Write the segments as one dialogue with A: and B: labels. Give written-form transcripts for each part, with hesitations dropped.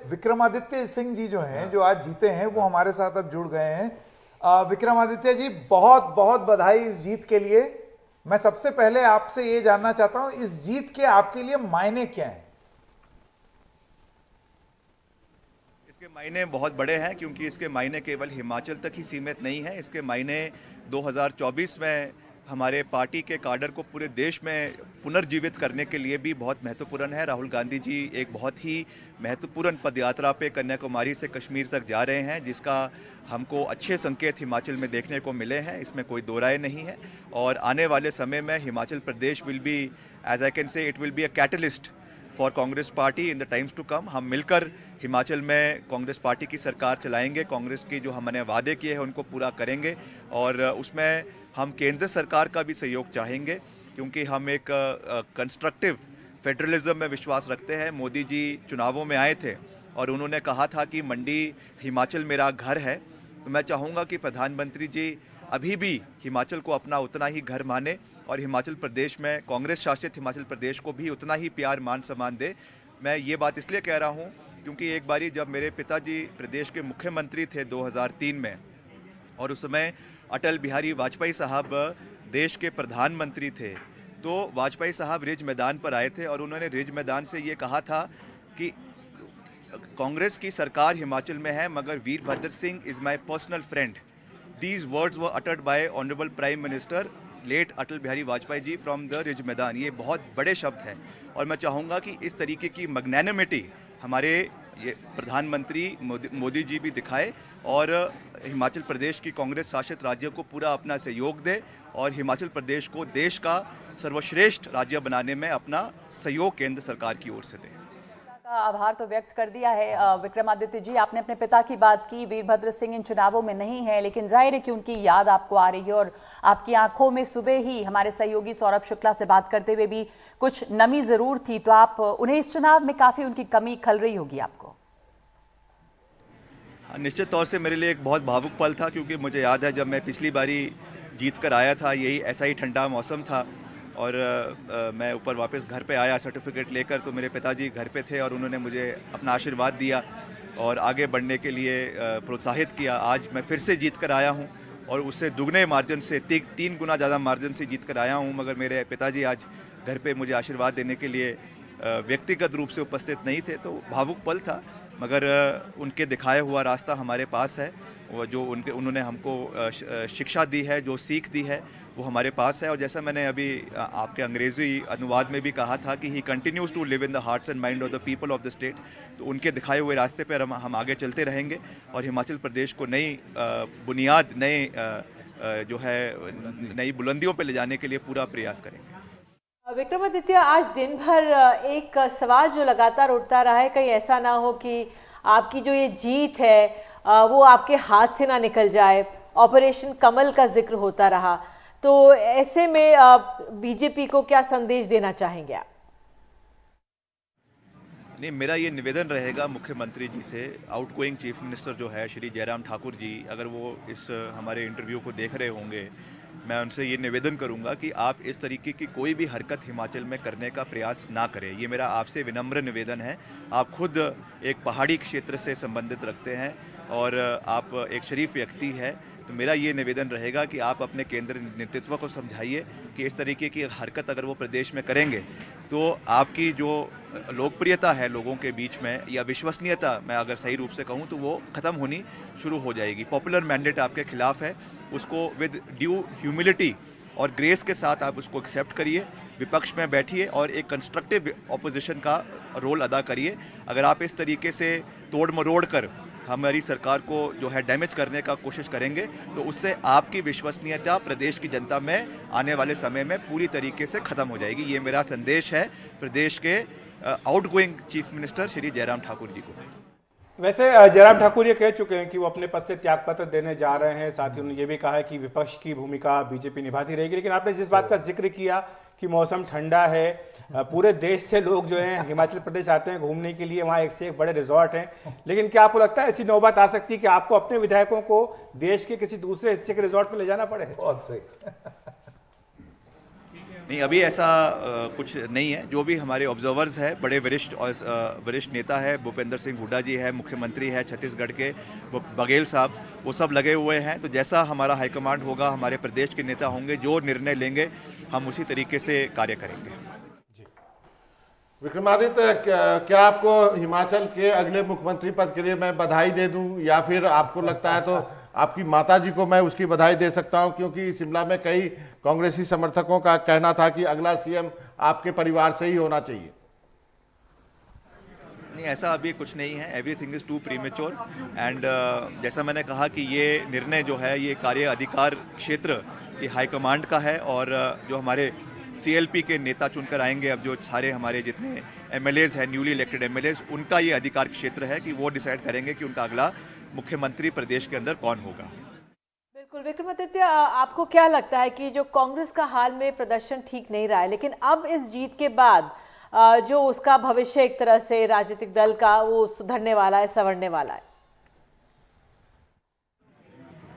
A: विक्रमादित्य सिंह जी जो हैं, जो आज जीते हैं, वो हमारे साथ अब जुड़ गए हैं। विक्रमादित्य जी, बहुत बहुत बधाई इस जीत के लिए। मैं सबसे पहले आपसे ये जानना चाहता हूं, इस जीत के आपके लिए मायने क्या हैं?
B: इसके मायने बहुत बड़े हैं, क्योंकि इसके मायने केवल हिमाचल तक ही सीमित नहीं है। इसके मायने 2024 में हमारे पार्टी के काडर को पूरे देश में पुनर्जीवित करने के लिए भी बहुत महत्वपूर्ण है। राहुल गांधी जी एक बहुत ही महत्वपूर्ण पदयात्रा पे कन्याकुमारी से कश्मीर तक जा रहे हैं, जिसका हमको अच्छे संकेत हिमाचल में देखने को मिले हैं, इसमें कोई दो राय नहीं है। और आने वाले समय में Himachal Pradesh will be, as I can say, it will be a catalyst for Congress party in the times to come. हम मिलकर हिमाचल में कांग्रेस पार्टी की सरकार चलाएंगे, कांग्रेस की जो हमने वादे किए हैं उनको पूरा करेंगे, और उसमें हम केंद्र सरकार का भी सहयोग चाहेंगे, क्योंकि हम एक कंस्ट्रक्टिव फेडरलिज्म में विश्वास रखते हैं। मोदी जी चुनावों में आए थे और उन्होंने कहा था कि मंडी हिमाचल मेरा घर है, तो मैं चाहूँगा कि प्रधानमंत्री जी अभी भी हिमाचल को अपना उतना ही घर माने और हिमाचल प्रदेश में, कांग्रेस शासित हिमाचल प्रदेश को भी उतना ही प्यार मान सम्मान दे। मैं ये बात इसलिए कह रहा हूँ क्योंकि एक बारी जब मेरे पिताजी प्रदेश के मुख्यमंत्री थे 2003 में, और उस समय अटल बिहारी वाजपेयी साहब देश के प्रधानमंत्री थे, तो वाजपेयी साहब रिज मैदान पर आए थे और उन्होंने रिज मैदान से ये कहा था कि कांग्रेस की सरकार हिमाचल में है, मगर Virbhadra Singh is my personal friend. These words were uttered by honourable prime minister late Atal Bihari Vajpayee ji from the Ridge मैदान। ये बहुत बड़े शब्द हैं, और मैं चाहूँगा कि इस तरीके की मैग्नैनिमिटी हमारे ये प्रधानमंत्री मोदी जी भी दिखाए, और हिमाचल प्रदेश की कांग्रेस शासित राज्य को पूरा अपना सहयोग दे, और हिमाचल प्रदेश को देश का सर्वश्रेष्ठ राज्य बनाने में अपना सहयोग केंद्र सरकार की ओर से दे।
C: का आभार तो व्यक्त कर दिया है विक्रमादित्य जी। आपने अपने पिता की बात की, वीरभद्र सिंह इन चुनावों में नहीं है, लेकिन जाहिर है कि उनकी याद आपको आ रही है, और आपकी आंखों में सुबह ही हमारे सहयोगी सौरभ शुक्ला से बात करते हुए भी कुछ नमी जरूर थी, तो आप उन्हें इस चुनाव में काफी उनकी कमी खल रही होगी आपको।
B: निश्चित तौर से मेरे लिए एक बहुत भावुक पल था, क्योंकि मुझे याद है जब मैं पिछली बारी जीत कर आया था, यही ऐसा ही ठंडा मौसम था, और मैं ऊपर वापस घर पे आया सर्टिफिकेट लेकर, तो मेरे पिताजी घर पे थे और उन्होंने मुझे अपना आशीर्वाद दिया और आगे बढ़ने के लिए प्रोत्साहित किया। आज मैं फिर से जीत कर आया हूँ, और उससे दुगने मार्जिन से, 3 गुना ज़्यादा मार्जिन से जीत कर आया हूँ, मगर मेरे पिताजी आज घर पे मुझे आशीर्वाद देने के लिए व्यक्तिगत रूप से उपस्थित नहीं थे, तो भावुक पल था। मगर उनके दिखाया हुआ रास्ता हमारे पास है, वो जो उन्होंने हमको शिक्षा दी है, जो सीख दी है, वो हमारे पास है। और जैसा मैंने अभी आपके अंग्रेजी अनुवाद में भी कहा था कि he continues to live in the hearts and mind of the people of the state, तो उनके दिखाए हुए रास्ते पर हम आगे चलते रहेंगे, और हिमाचल प्रदेश को नई बुनियाद, नई बुलंदियों पर ले जाने के लिए पूरा प्रयास करेंगे।
D: विक्रमादित्य, आज दिन भर एक सवाल जो लगातार उठता रहा है, कहीं ऐसा ना हो कि आपकी जो ये जीत है वो आपके हाथ से ना निकल जाए। ऑपरेशन कमल का जिक्र होता रहा, तो ऐसे में बीजेपी को क्या संदेश देना चाहेंगे आप?
B: नहीं, मेरा ये निवेदन रहेगा मुख्यमंत्री जी से, आउटगोइंग चीफ मिनिस्टर जो है श्री जयराम ठाकुर जी, अगर वो इस हमारे इंटरव्यू को देख रहे होंगे, मैं उनसे ये निवेदन करूंगा कि आप इस तरीके की कोई भी हरकत हिमाचल में करने का प्रयास ना करें। ये मेरा आपसे विनम्र निवेदन है। आप खुद एक पहाड़ी क्षेत्र से संबंधित रखते हैं और आप एक शरीफ व्यक्ति है, तो मेरा ये निवेदन रहेगा कि आप अपने केंद्र नेतृत्व को समझाइए कि इस तरीके की हरकत अगर वो प्रदेश में करेंगे तो आपकी जो लोकप्रियता है लोगों के बीच में, या विश्वसनीयता मैं अगर सही रूप से कहूँ, तो वो ख़त्म होनी शुरू हो जाएगी। पॉपुलर मैंडेट आपके खिलाफ है, उसको विद ड्यू ह्यूमिलिटी और ग्रेस के साथ आप उसको एक्सेप्ट करिए, विपक्ष में बैठिए और एक कंस्ट्रक्टिव ऑपोजिशन का रोल अदा करिए। अगर आप इस तरीके से तोड़ मरोड़ कर हमारी सरकार को जो है डैमेज करने का कोशिश करेंगे, तो उससे आपकी विश्वसनीयता प्रदेश की जनता में आने वाले समय में पूरी तरीके से खत्म हो जाएगी। ये मेरा संदेश है प्रदेश के outgoing chief minister Shri Jairam Thakur ji को।
E: वैसे जयराम ठाकुर ये कह चुके हैं कि वो अपने पद से त्यागपत्र देने जा रहे हैं, साथ ही उन्होंने ये भी कहा है कि विपक्ष की भूमिका बीजेपी निभाती रहेगी। लेकिन आपने जिस बात का जिक्र किया कि मौसम ठंडा है, पूरे देश से लोग जो हैं हिमाचल प्रदेश आते हैं घूमने के लिए, वहाँ एक से एक बड़े रिजॉर्ट हैं, लेकिन क्या आपको लगता है ऐसी नौबत आ सकती है कि आपको अपने विधायकों को देश के किसी दूसरे हिस्से के रिजॉर्ट पर ले जाना पड़े?
A: बहुत सही।
B: नहीं, अभी ऐसा कुछ नहीं है। जो भी हमारे ऑब्जर्वर्स है, बड़े वरिष्ठ नेता है, भूपेंद्र सिंह हुड्डा जी है, मुख्यमंत्री है छत्तीसगढ़ के बघेल साहब, वो सब लगे हुए हैं। तो जैसा हमारा हाईकमांड होगा, हमारे प्रदेश के नेता होंगे, जो निर्णय लेंगे हम उसी तरीके से कार्य करेंगे।
F: विक्रमादित्य, क्या आपको हिमाचल के अगले मुख्यमंत्री पद के लिए मैं बधाई दे दूं, या फिर आपको लगता है तो आपकी माता जी को मैं उसकी बधाई दे सकता हूं, क्योंकि शिमला में कई कांग्रेसी समर्थकों का कहना था कि अगला सीएम आपके परिवार से ही होना चाहिए।
B: नहीं, ऐसा अभी कुछ नहीं है। Everything is too premature and जैसा मैंने कहा कि ये निर्णय जो है ये कार्य अधिकार क्षेत्र ये हाईकमांड का है, और जो हमारे सीएलपी के नेता चुनकर आएंगे, अब जो सारे हमारे जितने एमएलएज हैं, न्यूली इलेक्टेड एमएलएज, उनका ये अधिकार क्षेत्र है कि वो डिसाइड करेंगे कि उनका अगला मुख्यमंत्री प्रदेश के अंदर कौन होगा।
D: बिल्कुल विक्रमादित्य, आपको क्या लगता है कि जो कांग्रेस का हाल में प्रदर्शन ठीक नहीं रहा है, लेकिन अब इस जीत के बाद जो उसका भविष्य एक तरह से राजनीतिक दल का वो सुधरने वाला है, संवरने वाला है?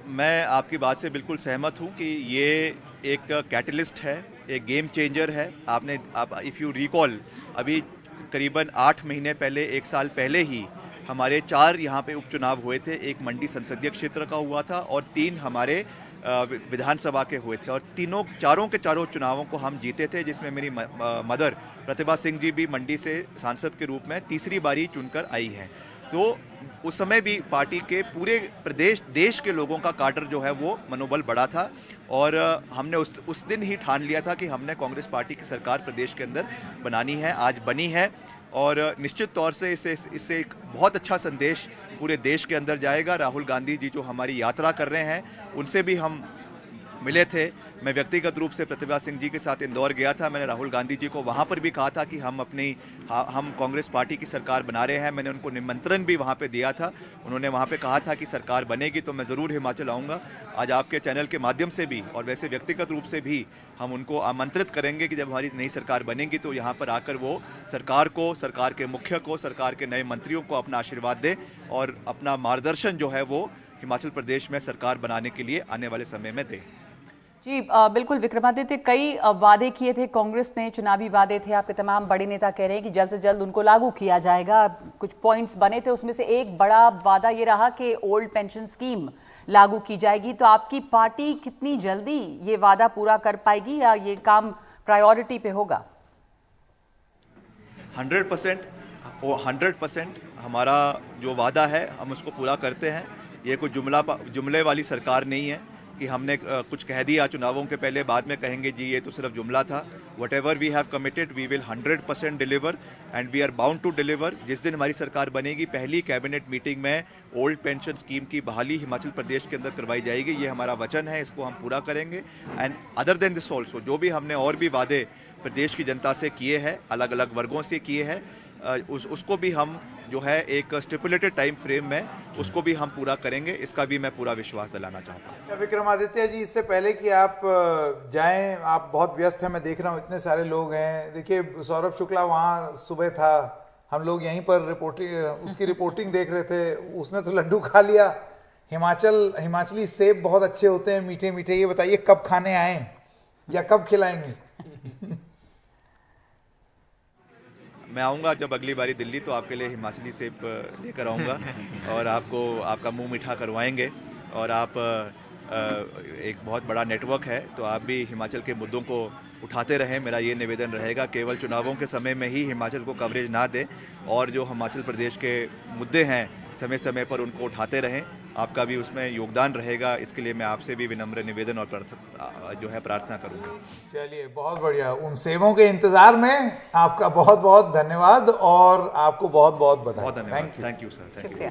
B: मैं आपकी बात से बिल्कुल सहमत हूं कि ये एक कैटलिस्ट है, एक गेम चेंजर है। आप इफ़ यू रिकॉल, अभी करीबन 8 महीने पहले, 1 साल पहले ही हमारे 4 यहाँ पे उपचुनाव हुए थे। एक मंडी संसदीय क्षेत्र का हुआ था और 3 हमारे विधानसभा के हुए थे, और चारों के चारों चुनावों को हम जीते थे, जिसमें मेरी मदर प्रतिभा सिंह जी भी मंडी से सांसद के रूप में तीसरी बारी चुनकर आई हैं। तो उस समय भी पार्टी के पूरे प्रदेश देश के लोगों का काडर जो है वो मनोबल बढ़ा था, और हमने उस दिन ही ठान लिया था कि हमने कांग्रेस पार्टी की सरकार प्रदेश के अंदर बनानी है। आज बनी है, और निश्चित तौर से इससे एक बहुत अच्छा संदेश पूरे देश के अंदर जाएगा। राहुल गांधी जी जो हमारी यात्रा कर रहे हैं, उनसे भी हम मिले थे। मैं व्यक्तिगत रूप से प्रतिभा सिंह जी के साथ इंदौर गया था। मैंने राहुल गांधी जी को वहाँ पर भी कहा था कि हम कांग्रेस पार्टी की सरकार बना रहे हैं। मैंने उनको निमंत्रण भी वहाँ पे दिया था। उन्होंने वहाँ पे कहा था कि सरकार बनेगी तो मैं ज़रूर हिमाचल आऊँगा। आज आपके चैनल के माध्यम से भी और वैसे व्यक्तिगत रूप से भी हम उनको आमंत्रित करेंगे कि जब हमारी नई सरकार बनेगी तो यहाँ पर आकर वो सरकार को, सरकार के मुख्य को, सरकार के नए मंत्रियों को अपना आशीर्वाद दें और अपना मार्गदर्शन जो है वो हिमाचल प्रदेश में सरकार बनाने के लिए आने वाले समय में दें।
C: जी बिल्कुल विक्रमादित्य, कई वादे किए थे कांग्रेस ने, चुनावी वादे थे। आपके तमाम बड़े नेता कह रहे हैं कि जल्द से जल्द उनको लागू किया जाएगा। कुछ पॉइंट्स बने थे, उसमें से एक बड़ा वादा ये रहा कि ओल्ड पेंशन स्कीम लागू की जाएगी। तो आपकी पार्टी कितनी जल्दी ये वादा पूरा कर पाएगी, या ये काम प्रायोरिटी पे होगा?
B: 100% हमारा जो वादा है हम उसको पूरा करते हैं। ये कोई जुमले वाली सरकार नहीं है कि हमने कुछ कह दिया चुनावों के पहले, बाद में कहेंगे जी ये तो सिर्फ जुमला था। Whatever we have committed we will 100% deliver and we are bound to deliver. जिस दिन हमारी सरकार बनेगी, पहली कैबिनेट मीटिंग में ओल्ड पेंशन स्कीम की बहाली हिमाचल प्रदेश के अंदर करवाई जाएगी। ये हमारा वचन है, इसको हम पूरा करेंगे। And other than this also, जो भी हमने और भी वादे प्रदेश की जनता से किए हैं, अलग अलग वर्गों से किए हैं, उसको भी हम जो है एक स्टिपुलेटेड टाइम फ्रेम में उसको भी हम पूरा करेंगे। इसका भी मैं पूरा विश्वास दिलाना चाहता हूँ।
A: विक्रमादित्य जी, इससे पहले कि आप जाएं, आप बहुत व्यस्त हैं, मैं देख रहा हूँ इतने सारे लोग हैं। देखिए सौरभ शुक्ला वहाँ सुबह था, हम लोग यहीं पर उसकी रिपोर्टिंग देख रहे थे, उसने तो लड्डू खा लिया। हिमाचली सेब बहुत अच्छे होते हैं, मीठे मीठे। ये बताइए कब खाने आए या कब खिलाएंगे?
B: मैं आऊँगा जब अगली बारी दिल्ली, तो आपके लिए हिमाचली सेब लेकर आऊँगा और आपका मुंह मीठा करवाएंगे। और आप एक बहुत बड़ा नेटवर्क है, तो आप भी हिमाचल के मुद्दों को उठाते रहें। मेरा ये निवेदन रहेगा, केवल चुनावों के समय में ही हिमाचल को कवरेज ना दें, और जो हिमाचल प्रदेश के मुद्दे हैं समय समय पर उनको उठाते रहें। आपका भी उसमें योगदान रहेगा, इसके लिए मैं आपसे भी विनम्र निवेदन और प्रार्थना करूंगा।
A: चलिए, बहुत बढ़िया। उन सेबों के इंतजार में आपका बहुत बहुत धन्यवाद और आपको बहुत बहुत बधाई।
B: बहुत धन्यवाद। Thank you sir. Thank you.